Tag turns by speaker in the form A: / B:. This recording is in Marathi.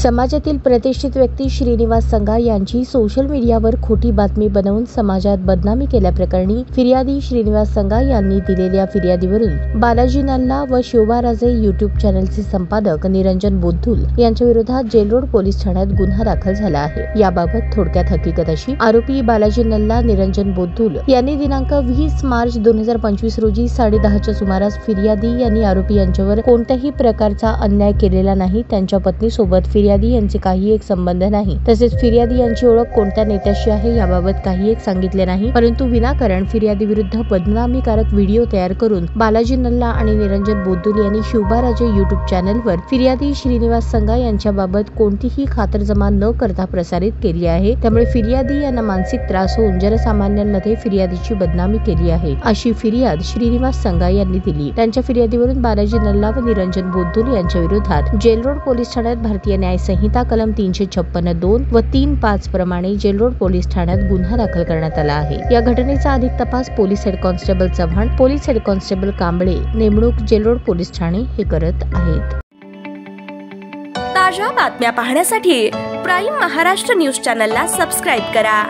A: समाजातील प्रतिष्ठित व्यक्ती श्रीनिवास संघा यांची सोशल मीडियावर खोटी बातमी बनवून समाजात बदनामी केल्याप्रकरणी फिर्यादी श्रीनिवास संघा यांनी दिलेल्या फिर्यादीवरून बालाजी नल्ला व शोभा राजे यूट्यूब चॅनलचे संपादक निरंजन बोद्धुल यांच्या विरोधात जेल रोड पोलीस ठाण्यात गुन्हा दाखल झाला आहे। याबाबत थोडक्यात हकीकत अशी, आरोपी बालाजी नल्ला निरंजन बोद्धुल यांनी दिनांक 20 मार्च 2025 रोजी 10:30च्या सुमारास फिर्यादी यांनी आरोपी यांच्यावर कोणत्याही प्रकारचा अन्याय केलेला नाही, त्यांच्या पत्नीसोबत फिर्यादी यांचे काही एक संबंध नाही, तसेच फिर्यादी यांची ओळख कोणत्या नेत्याशी आहे याबाबत काही एक सांगितले नाही, परंतु विनाकारण फिर्यादी विरुद्ध बदनामीकारक व्हिडिओ तयार करून बालाजी नल्ला आणि निरंजन बोद्धुल यांनी शोभा राजे यूट्यूब चॅनलवर फिर्यादी श्रीनिवास संघा यांच्याबाबत कोणतीही खातरजमा न करता प्रसारित केली आहे। त्यामुळे फिर्यादी यांना मानसिक त्रास होऊन जनसामान्यांमध्ये फिर्यादीची बदनामी केली आहे, अशी फिर्याद श्रीनिवास संघा यांनी दिली। त्यांच्या फिर्यादीवरून बालाजी नल्ला व निरंजन बोद्धुल यांच्या विरोधात जेल रोड पोलीस ठाण्यात भारतीय न्याय संहिता कलम 356(2) व 3(5) प्रमाणे जेल रोड पोलीस ठाण्यात गुन्हा दाखल करण्यात आला आहे। या घटनेचा अधिक तपास police head constable Chavan, police head constable Kamble नेमणूक जेल रोड पोलीस ठाणे हे करत आहेत।
B: ताज्या बातम्या पाहण्यासाठी प्राईम महाराष्ट्र न्यूज चॅनलला सबस्क्राईब करा।